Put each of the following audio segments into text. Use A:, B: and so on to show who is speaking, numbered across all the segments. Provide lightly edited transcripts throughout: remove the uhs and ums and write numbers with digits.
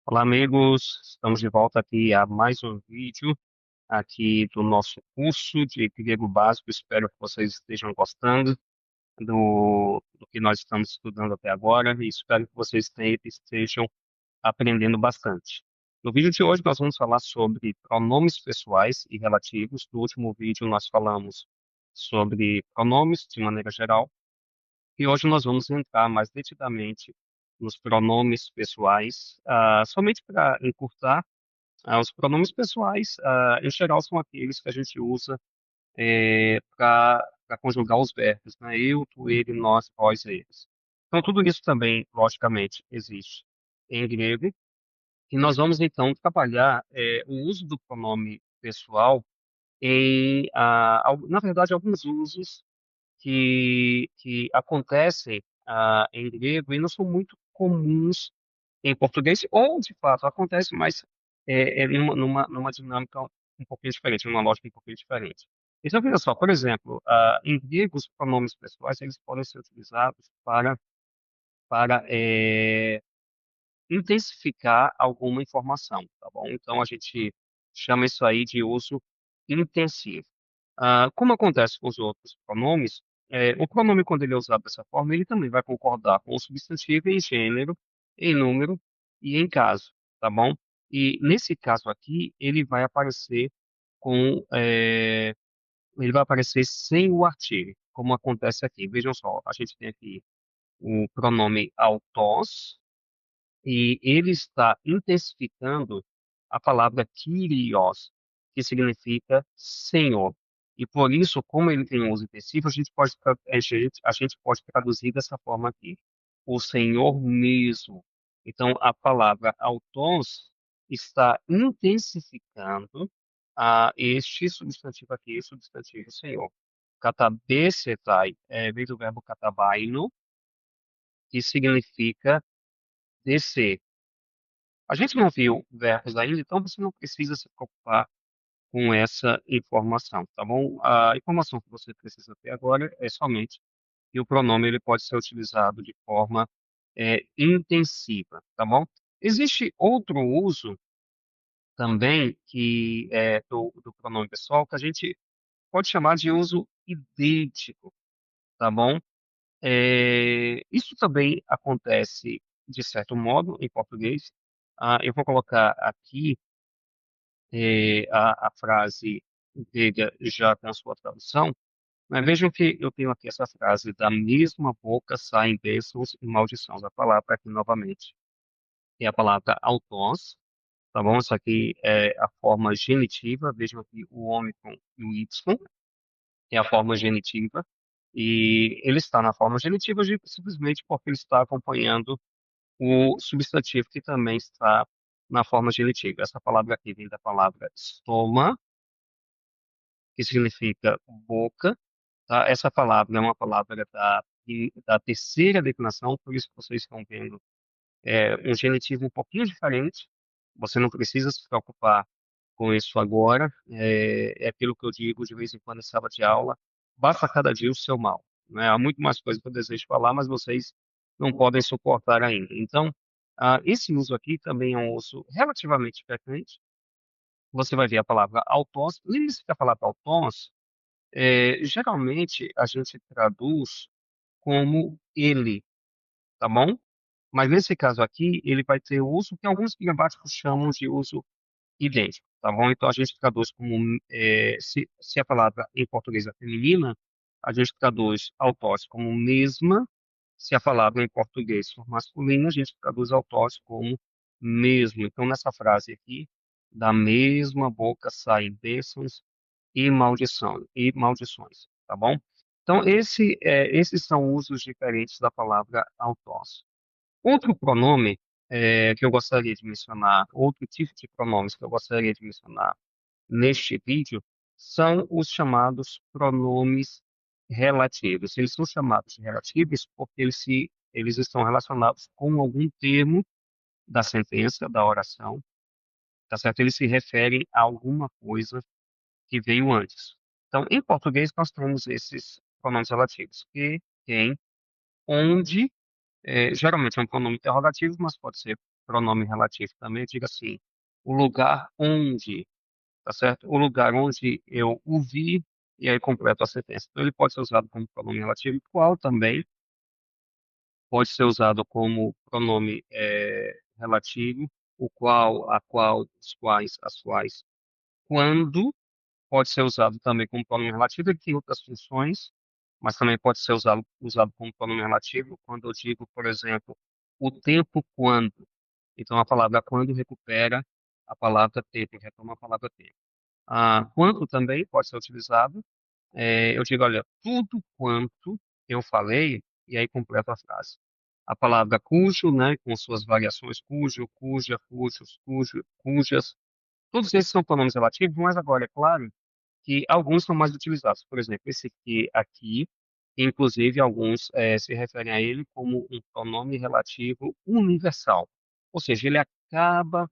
A: Olá, amigos. Estamos de volta aqui a mais um vídeo aqui do nosso curso de grego básico. Espero que vocês estejam gostando do que nós estamos estudando até agora e espero que vocês estejam aprendendo bastante. No vídeo de hoje, nós vamos falar sobre pronomes pessoais e relativos. No último vídeo, nós falamos sobre pronomes de maneira geral e hoje nós vamos entrar mais detidamente nos pronomes pessoais, somente para encurtar. Os pronomes pessoais, em geral, são aqueles que a gente usa para conjugar os verbos, né? Eu, tu, ele, nós, vós, eles. Então, tudo isso também, logicamente, existe em grego. E nós vamos, então, trabalhar o uso do pronome pessoal em, na verdade, alguns usos que acontecem em grego e não são muito comuns em português, ou de fato acontece, mas numa dinâmica um pouquinho diferente, numa lógica um pouquinho diferente. Então, veja só, por exemplo, em grego, os pronomes pessoais eles podem ser utilizados para intensificar alguma informação, tá bom? Então, a gente chama isso aí de uso intensivo. Como acontece com os outros pronomes, o pronome, quando ele é usado dessa forma, ele também vai concordar com o substantivo em gênero, em número e em caso, tá bom? E nesse caso aqui, com, é, ele vai aparecer sem o artigo, como acontece aqui. Vejam só, a gente tem aqui o pronome autós, e ele está intensificando a palavra Kyrios, que significa Senhor. E por isso, como ele tem um uso intensivo, a gente pode traduzir dessa forma aqui: o Senhor mesmo. Então, a palavra autós está intensificando este substantivo aqui, substantivo Senhor. Katabesetai vem do verbo katabaino, que significa descer. A gente não viu verbos ainda, então você não precisa se preocupar com essa informação, tá bom? A informação que você precisa ter agora é somente que o pronome ele pode ser utilizado de forma intensiva, tá bom? Existe outro uso também que é do pronome pessoal que a gente pode chamar de uso idêntico, tá bom? Isso também acontece de certo modo em português. Eu vou colocar aqui a frase grega já com a sua tradução, mas vejam que eu tenho aqui essa frase: da mesma boca saem bênçãos e maldições. A palavra aqui novamente é a palavra autós, tá bom? Isso aqui é a forma genitiva, vejam aqui o ômicron e o y, é a forma genitiva, e ele está na forma genitiva simplesmente porque ele está acompanhando o substantivo que também está na forma genitiva. Essa palavra aqui vem da palavra stoma, que significa boca, tá? Essa palavra é uma palavra da terceira declinação, por isso que vocês estão vendo um genitivo um pouquinho diferente. Você não precisa se preocupar com isso agora. É aquilo que eu digo de vez em quando em sala de aula: basta cada dia o seu mal, né? Há muito mais coisas que eu desejo falar, mas vocês não podem suportar ainda. Então, esse uso aqui também é um uso relativamente frequente. Você vai ver a palavra autós. Lembre-se que a palavra autós geralmente a gente traduz como ele, tá bom? Mas nesse caso aqui, ele vai ter o uso que alguns gramáticos chamam de uso idêntico, tá bom? Então a gente traduz como, se a palavra em português é feminina, a gente traduz autós como mesma. Se a palavra em português for masculina, a gente traduz autós como mesmo. Então nessa frase aqui, da mesma boca saem bênçãos e maldições, tá bom? Então, esses são usos diferentes da palavra autós. Outro pronome que eu gostaria de mencionar, outro tipo de pronomes que eu gostaria de mencionar neste vídeo, são os chamados pronomes relativos. Eles são chamados de relativos porque eles estão relacionados com algum termo da sentença, da oração, tá certo? Eles se referem a alguma coisa que veio antes. Então, em português, nós temos esses pronomes relativos: que, quem, onde. Geralmente é um pronome interrogativo, mas pode ser pronome relativo também, diga assim, o lugar onde, tá certo? O lugar onde eu o vi, e aí completo a sentença. Então, ele pode ser usado como pronome relativo, qual também pode ser usado como pronome relativo, o qual, a qual, os quais, as quais. Quando pode ser usado também como pronome relativo, ele tem outras funções, mas também pode ser usado como pronome relativo quando eu digo, por exemplo, o tempo quando. Então, a palavra quando recupera a palavra tempo, retoma a palavra tempo. Quanto também pode ser utilizado. Eu digo, olha, tudo quanto eu falei, e aí completo a frase. A palavra cujo, né, com suas variações, cujo, cuja, cujos, cujo, cujas, todos esses são pronomes relativos, mas agora, é claro, que alguns são mais utilizados. Por exemplo, esse que aqui, inclusive alguns se referem a ele como um pronome relativo universal. Ou seja, ele acaba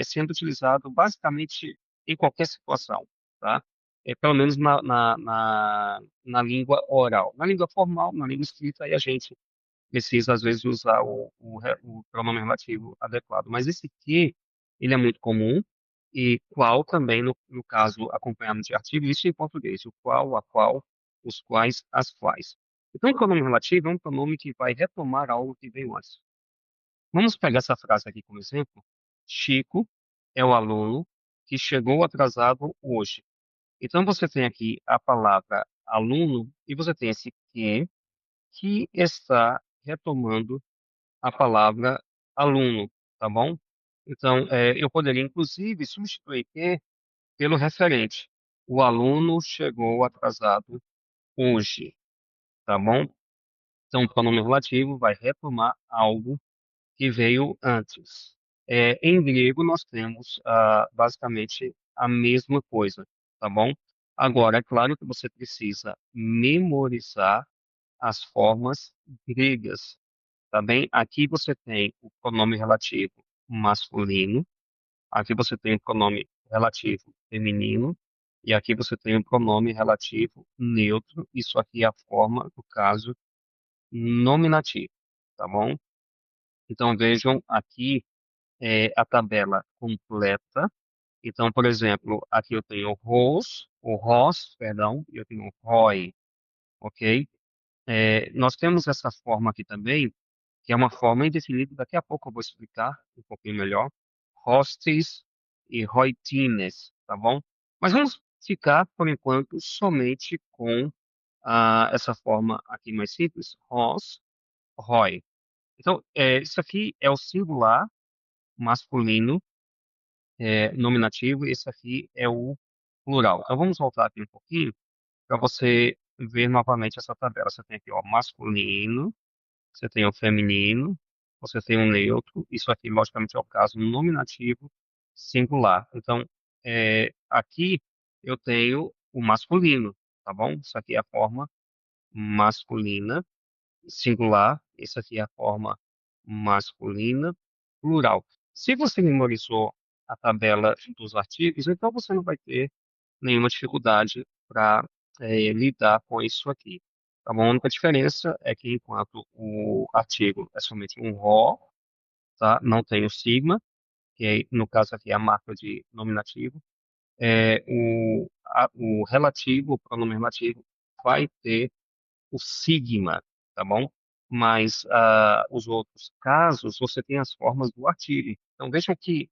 A: sendo utilizado basicamente em qualquer situação, tá? Pelo menos na língua oral. Na língua formal, na língua escrita, aí a gente precisa, às vezes, usar o pronome relativo adequado. Mas esse que, ele é muito comum, e qual também, no caso, acompanhado de artigo, isso em português, o qual, a qual, os quais, as quais. Então, o pronome relativo é um pronome que vai retomar algo que veio antes. Vamos pegar essa frase aqui como exemplo. Chico é o aluno que chegou atrasado hoje. Então, você tem aqui a palavra aluno e você tem esse que está retomando a palavra aluno, tá bom? Então, eu poderia, inclusive, substituir que pelo referente. O aluno chegou atrasado hoje, tá bom? Então, o pronome relativo vai retomar algo que veio antes. Em grego, nós temos basicamente a mesma coisa, tá bom? Agora, é claro que você precisa memorizar as formas gregas, tá bem? Aqui você tem o pronome relativo masculino, aqui você tem o pronome relativo feminino, e aqui você tem o pronome relativo neutro. Isso aqui é a forma do caso nominativo, tá bom? Então vejam aqui a tabela completa. Então, por exemplo, aqui eu tenho o ROS, perdão, e eu tenho o ROI, ok? Nós temos essa forma aqui também, que é uma forma indefinida, daqui a pouco eu vou explicar um pouquinho melhor, hostes e roitines, tá bom? Mas vamos ficar, por enquanto, somente com essa forma aqui mais simples, hos, roi. Então, isso aqui é o singular masculino nominativo, e esse aqui é o plural. Então, vamos voltar aqui um pouquinho para você ver novamente essa tabela. Você tem aqui, ó, masculino, você tem o feminino, você tem o neutro. Isso aqui, logicamente, é o caso nominativo singular. Então, aqui eu tenho o masculino, tá bom? Isso aqui é a forma masculina singular. Isso aqui é a forma masculina plural. Se você memorizou a tabela dos artigos, então você não vai ter nenhuma dificuldade para lidar com isso aqui. Tá bom? A única diferença é que enquanto o artigo é somente um RO, tá? Não tem o sigma, que no caso aqui é a marca de nominativo, o relativo, o pronome relativo, vai ter o sigma, tá bom? Mas os outros casos, você tem as formas do artigo. Então vejam que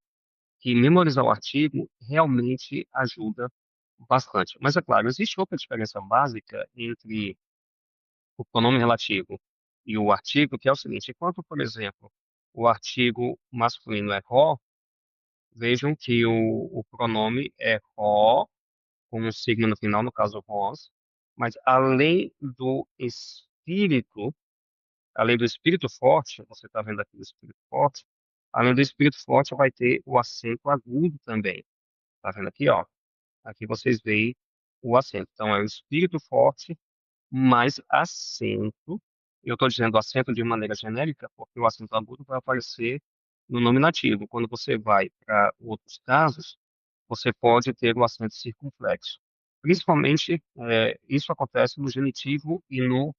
A: memorizar o artigo realmente ajuda bastante. Mas é claro, existe outra diferença básica entre o pronome relativo e o artigo, que é o seguinte: enquanto, por exemplo, o artigo masculino é ro, vejam que o pronome é ro, com um sigma no final, no caso ros, mas além do espírito forte, você está vendo aqui o espírito forte, além do espírito forte vai ter o acento agudo também. Tá vendo aqui, ó? Aqui vocês veem o acento. Então, é o espírito forte mais acento. Eu estou dizendo acento de maneira genérica, porque o acento agudo vai aparecer no nominativo. Quando você vai para outros casos, você pode ter o acento circunflexo. Principalmente, isso acontece no genitivo e no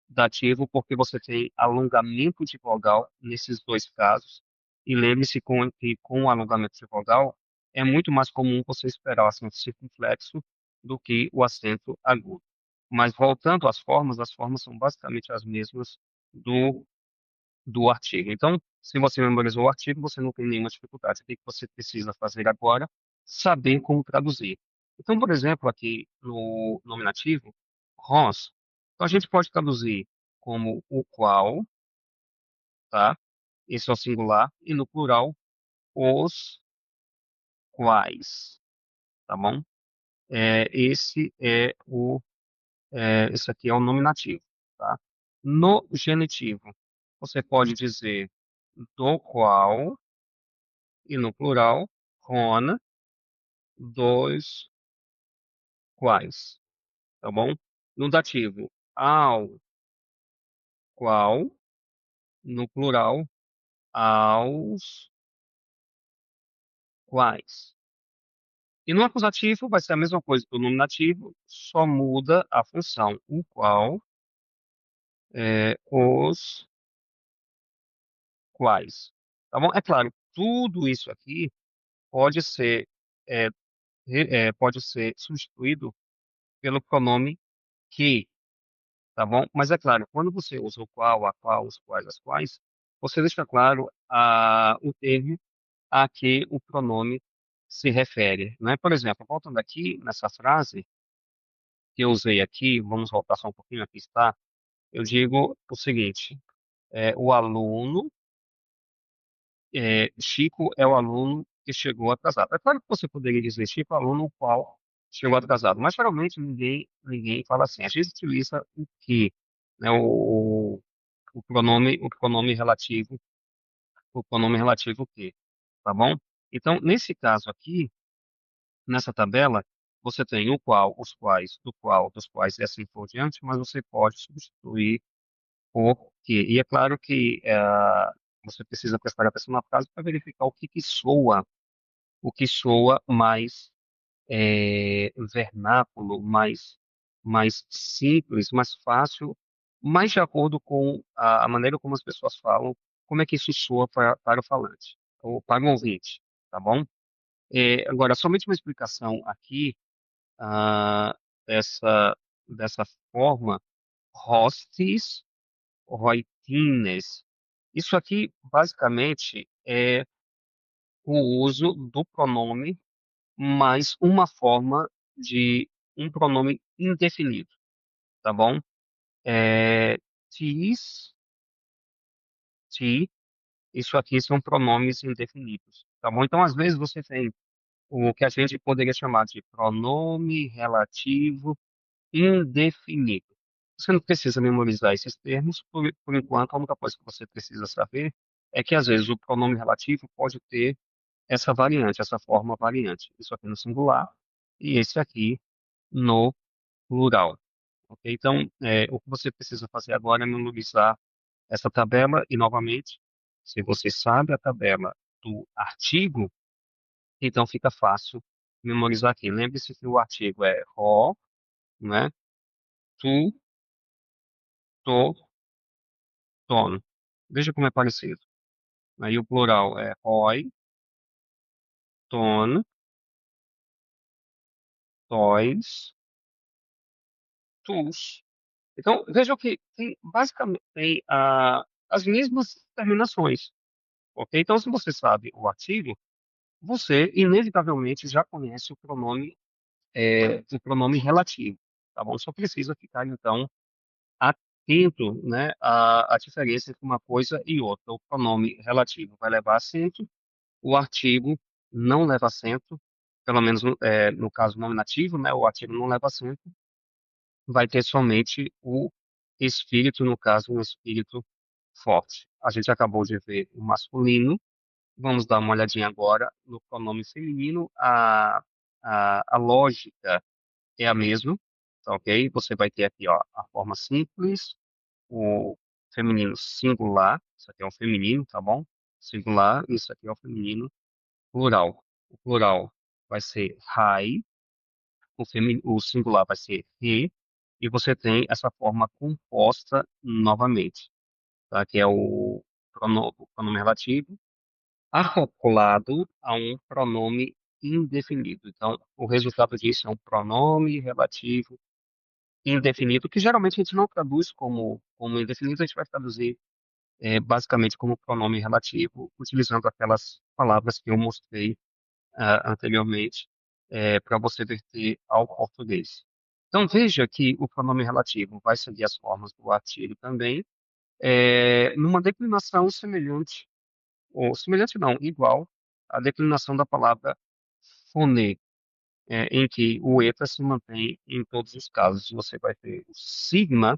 A: dativo, porque você tem alongamento de vogal nesses dois casos. E lembre-se que com o alongamento de vogal é muito mais comum você esperar o acento circunflexo do que o acento agudo. Mas voltando às formas, as formas são basicamente as mesmas do, do artigo. Então, se você memorizou o artigo, você não tem nenhuma dificuldade. O que você precisa fazer agora? Saber como traduzir. Então, por exemplo, aqui no nominativo, Ross, então a gente pode traduzir como o qual, tá? Esse é o singular, e no plural, os quais, tá bom? Esse aqui é o nominativo, tá? No genitivo, você pode dizer do qual, e no plural, con, dos quais, tá bom? No dativo, ao qual, no plural, aos quais. E no acusativo vai ser a mesma coisa que o nominativo, só muda a função, o qual, os quais. Tá bom? É claro, tudo isso aqui pode ser, é, pode ser substituído pelo pronome que, tá bom? Mas é claro, quando você usa o qual, a qual, os quais, as quais, você deixa claro o termo a que o pronome se refere, né? Por exemplo, voltando aqui nessa frase que eu usei aqui, vamos voltar só um pouquinho, aqui está, eu digo o seguinte, o aluno Chico é o aluno que chegou atrasado. É claro que você poderia dizer Chico é o aluno o qual chegou atrasado, mas geralmente ninguém fala assim. A gente utiliza o que, né, o pronome relativo que, tá bom? Então, nesse caso aqui, nessa tabela, você tem o qual, os quais, do qual, dos quais e assim por diante, mas você pode substituir por que. E é claro que você precisa prestar atenção na frase para verificar o que soa mais vernáculo, mais simples, mais fácil, mais de acordo com a maneira como as pessoas falam, como é que isso soa para o falante, ou para o ouvinte, tá bom? Agora, somente uma explicação aqui dessa, dessa forma, hostis, Roitines. Isso aqui, basicamente, é o uso do pronome mais uma forma de um pronome indefinido, tá bom? É, tis, ti, isso aqui são pronomes indefinidos, tá bom? Então, às vezes, você tem o que a gente poderia chamar de pronome relativo indefinido. Você não precisa memorizar esses termos, por enquanto, a única coisa que você precisa saber é que, às vezes, o pronome relativo pode ter essa variante, essa forma variante. Isso aqui no singular e esse aqui no plural. Ok? Então, o que você precisa fazer agora é memorizar essa tabela e, novamente, se você sabe a tabela do artigo, então fica fácil memorizar aqui. Lembre-se que o artigo é ro, né? Tu, to, ton. Veja como é parecido. Aí o plural é roi, ton, tois, tus. Então, vejam que tem basicamente as mesmas terminações, ok? Então, se você sabe o artigo, você inevitavelmente já conhece o pronome relativo, tá bom? Só precisa ficar, então, atento, né, à diferença entre uma coisa e outra. O pronome relativo vai levar acento, o artigo não leva acento, pelo menos no caso nominativo, né, o artigo não leva acento, vai ter somente o espírito, no caso, um espírito forte. A gente acabou de ver o masculino, vamos dar uma olhadinha agora no pronome feminino. A lógica é a mesma, tá ok? Você vai ter aqui ó, a forma simples, o feminino singular, isso aqui é o feminino, tá bom? Singular, isso aqui é o feminino plural. O plural vai ser rai, o singular vai ser he, e você tem essa forma composta novamente, tá? Que é o pronome relativo, acoplado a um pronome indefinido. Então, o resultado disso é um pronome relativo indefinido, que geralmente a gente não traduz como indefinido, a gente vai traduzir basicamente como pronome relativo, utilizando aquelas palavras que eu mostrei anteriormente, para você verter ao português. Então, veja que o pronome relativo vai seguir as formas do artigo também, numa declinação semelhante, ou semelhante não, igual à declinação da palavra fone, em que o eta se mantém em todos os casos. Você vai ter o sigma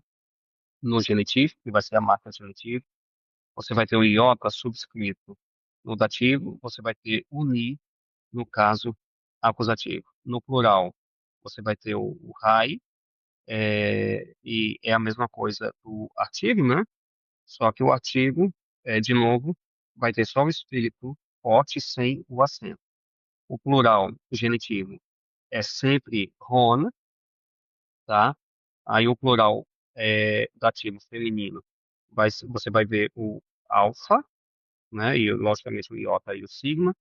A: no genitivo, que vai ser a marca genitiva, você vai ter o iota subscrito no dativo, você vai ter o ni no caso acusativo. No plural, você vai ter o rai, e é a mesma coisa do artigo, né? Só que o artigo, de novo, vai ter só o espírito forte sem o acento. O plural genitivo é sempre ron, tá? Aí o plural dativo feminino, você vai ver o alfa, né? E logicamente o iota e o sigma.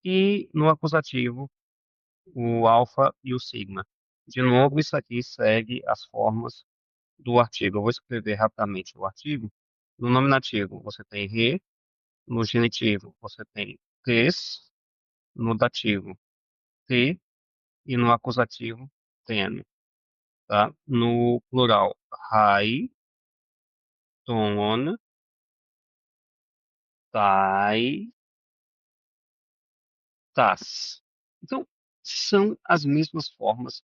A: E no acusativo, o alfa e o sigma. De novo, isso aqui segue as formas do artigo. Eu vou escrever rapidamente o artigo. No nominativo, você tem re. No genitivo, você tem tes. No dativo, te. E no acusativo, ten. Tá? No plural, rai, ton, tai, tas. Então, são as mesmas formas,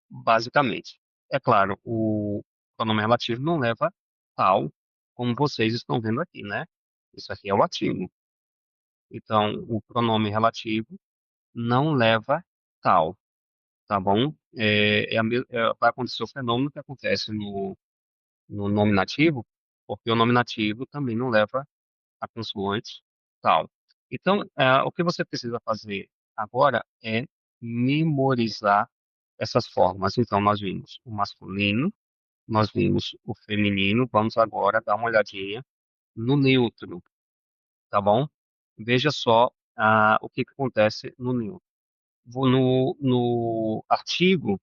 A: basicamente. É claro, o pronome relativo não leva tal, como vocês estão vendo aqui, né? Isso aqui é o ativo. Então, o pronome relativo não leva tal, tá bom? Vai acontecer o fenômeno que acontece no nominativo, porque o nominativo também não leva a consoante tal. Então, o que você precisa fazer agora é memorizar essas formas. Então, nós vimos o masculino, nós vimos o feminino, vamos agora dar uma olhadinha no neutro, tá bom? Veja só o que que acontece no neutro. No artigo,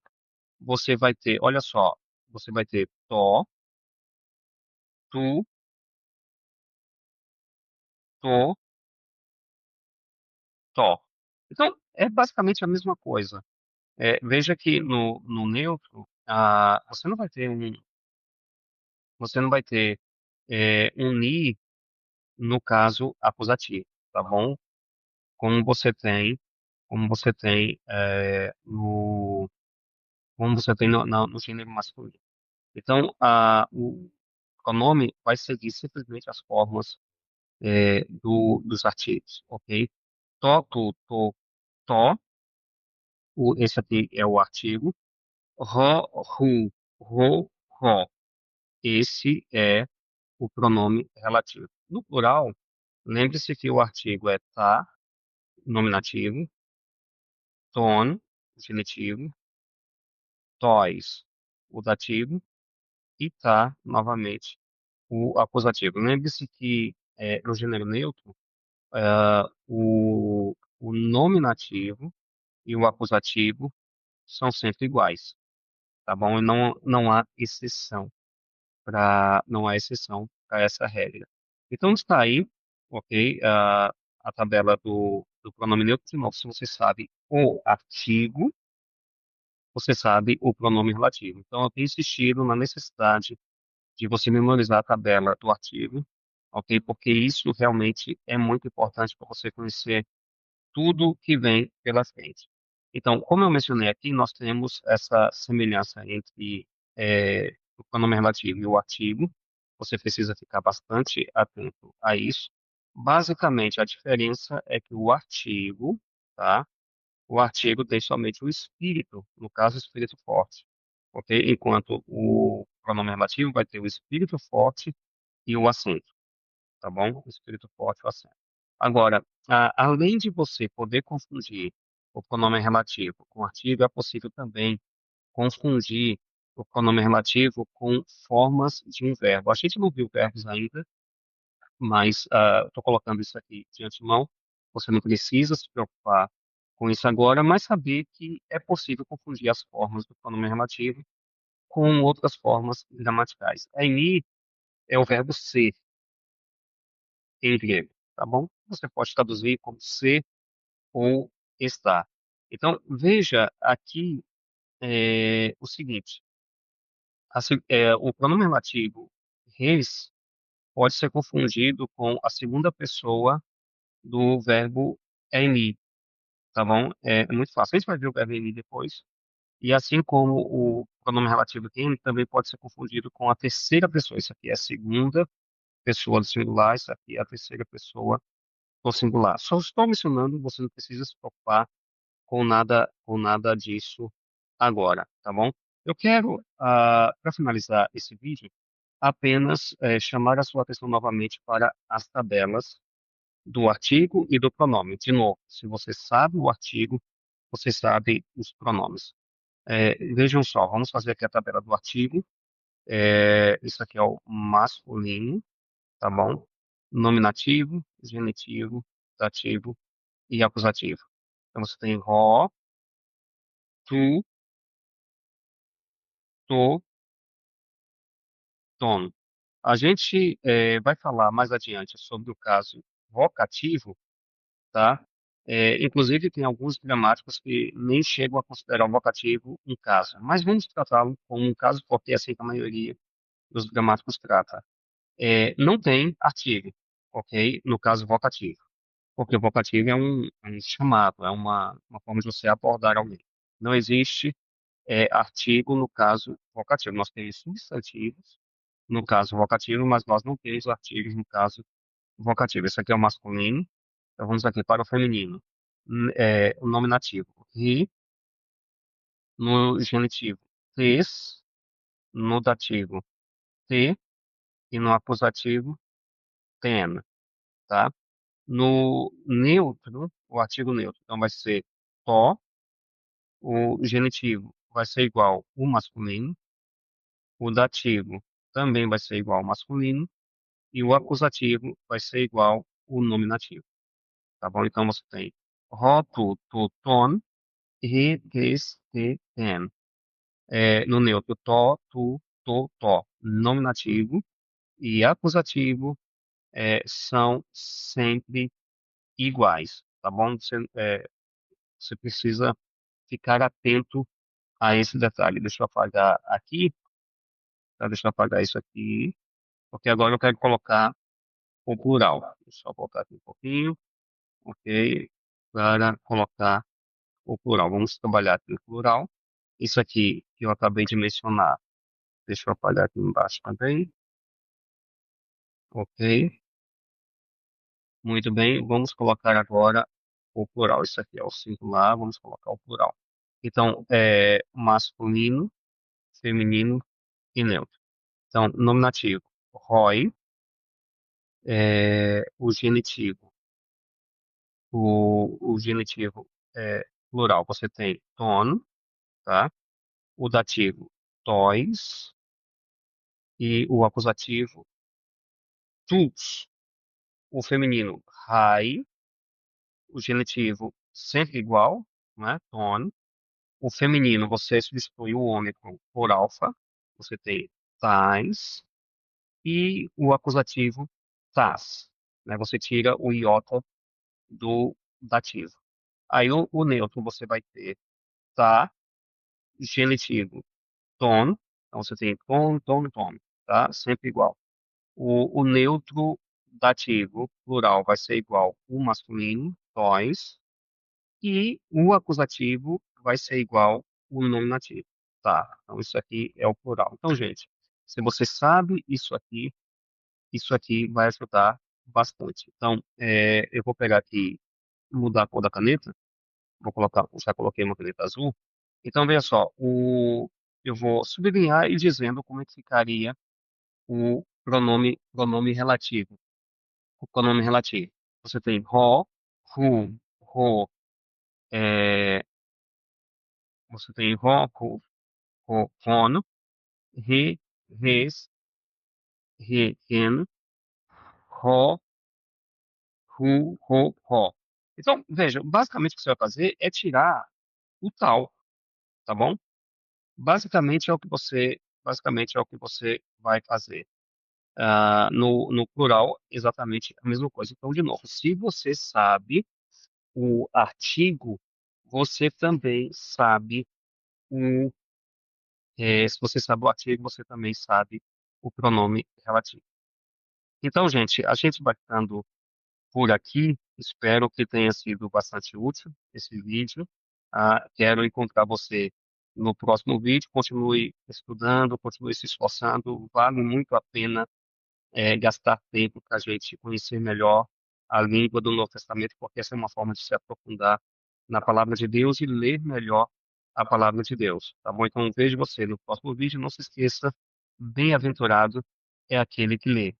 A: você vai ter, olha só, você vai ter to, tu, to, to. Então, é basicamente a mesma coisa. Veja que no neutro, você não vai ter um ni no caso acusativo, tá bom? Como você tem, como você tem como você tem no gênero masculino. Então, o pronome vai seguir simplesmente as formas dos artigos, ok? To, tu, to, to, esse aqui é o artigo. Ro, ru, ro, ro. Esse é o pronome relativo. No plural, lembre-se que o artigo é tá, nominativo, ton, genitivo, tois, o dativo, e tá, novamente, o acusativo. Lembre-se que no gênero neutro, o nominativo e o acusativo são sempre iguais, tá bom? E não há exceção não há exceção para essa regra. Então está aí, ok, a tabela do pronome neutro. De novo, se você sabe o artigo, você sabe o pronome relativo. Então eu tenho insistido na necessidade de você memorizar a tabela do artigo, ok? Porque isso realmente é muito importante para você conhecer tudo que vem pela frente. Então, como eu mencionei aqui, nós temos essa semelhança entre o pronome relativo e o artigo. Você precisa ficar bastante atento a isso. Basicamente, a diferença é que o artigo, tá? O artigo tem somente o espírito, no caso, o espírito forte, ok? Enquanto o pronome relativo vai ter o espírito forte e o acento, tá bom? O espírito forte e o acento. Agora, além de você poder confundir o pronome relativo com o artigo, é possível também confundir o pronome relativo com formas de um verbo. A gente não viu verbos ainda, mas estou colocando isso aqui de antemão. Você não precisa se preocupar com isso agora, mas saber que é possível confundir as formas do pronome relativo com outras formas gramaticais. Aí é o verbo ser em grego, tá bom? Você pode traduzir como ser ou estar. Então, veja aqui o seguinte: o pronome relativo his pode ser confundido com a segunda pessoa do verbo any, tá bom? É muito fácil. A gente vai ver o verbo any depois. E assim como o pronome relativo him também pode ser confundido com a terceira pessoa. Isso aqui é a segunda pessoa do singular, isso aqui é a terceira pessoa do singular. Só estou mencionando, você não precisa se preocupar com nada disso agora, tá bom? Eu quero, para finalizar esse vídeo, apenas chamar a sua atenção novamente para as tabelas do artigo e do pronome. De novo, se você sabe o artigo, você sabe os pronomes. Vejam só, vamos fazer aqui a tabela do artigo. Isso aqui é o masculino, tá bom? Nominativo, genitivo, dativo e acusativo. Então você tem ro, tu, to, ton. A gente vai falar mais adiante sobre o caso vocativo, tá? Inclusive, tem alguns gramáticos que nem chegam a considerar o vocativo um caso, mas vamos tratá-lo como um caso porque é assim que a maioria dos gramáticos trata. Não tem artigo, ok? No caso vocativo, porque o vocativo é um chamado, é uma forma de você abordar alguém. Não existe artigo no caso vocativo. Nós temos substantivos no caso vocativo, mas nós não temos artigos no caso vocativo. Esse aqui é o masculino, então vamos aqui para o feminino. O nominativo, he, no genitivo, tes, no dativo, te, e no acusativo, ten, tá? No neutro, o artigo neutro, então vai ser to, o genitivo vai ser igual o masculino, o dativo também vai ser igual ao masculino, e o acusativo vai ser igual o nominativo, tá bom? Então você tem ro, tu, ton, he, tes, te, ten. No neutro, to, tu, to. Nominativo e acusativo são sempre iguais, tá bom? Você precisa ficar atento a esse detalhe. Deixa eu apagar aqui, tá? Deixa eu apagar isso aqui, porque agora eu quero colocar o plural. Deixa eu voltar aqui um pouquinho, ok? Para colocar o plural. Vamos trabalhar aqui o plural. Isso aqui que eu acabei de mencionar, deixa eu apagar aqui embaixo também, ok? Muito bem, vamos colocar agora o plural. Isso aqui é o singular, vamos colocar o plural. Então, masculino, feminino e neutro. Então, nominativo, roi, o genitivo. O genitivo plural, você tem ton, tá? O dativo, tois, e o acusativo, tus. O feminino, rai, o genitivo sempre igual, né? Ton. O feminino, você substitui o ômicron por alfa, você tem tais, e o acusativo, tas, né? Você tira o iota do dativo. Aí o neutro você vai ter tá, genitivo, ton, então você tem ton, tá? Sempre igual. O neutro dativo, plural, vai ser igual o masculino, tois, e o acusativo vai ser igual o nominativo. Tá, então isso aqui é o plural. Então, gente, se você sabe isso aqui vai ajudar bastante. Então, eu vou pegar aqui, mudar a cor da caneta, vou colocar, já coloquei uma caneta azul. Então, veja só, eu vou sublinhar e dizendo como é que ficaria o pronome relativo. O pronome relativo. Você tem ho, who, ho, é, você tem ho, Rono, He, Res, He, Hen, Ho, Hu, Ho, Ho. Então, veja, basicamente o que você vai fazer é tirar o tal, tá bom? Basicamente é o que você vai fazer. No plural, exatamente a mesma coisa. Então, de novo, se você sabe o artigo, você também sabe o, se você sabe o artigo, você também sabe o pronome relativo. Então, gente, a gente vai ficando por aqui. Espero que tenha sido bastante útil esse vídeo. Quero encontrar você no próximo vídeo. Continue estudando, continue se esforçando. Vale muito a pena gastar tempo para a gente conhecer melhor a língua do Novo Testamento, porque essa é uma forma de se aprofundar na palavra de Deus e ler melhor a palavra de Deus. Tá bom? Então vejo você no próximo vídeo. Não se esqueça, bem-aventurado é aquele que lê.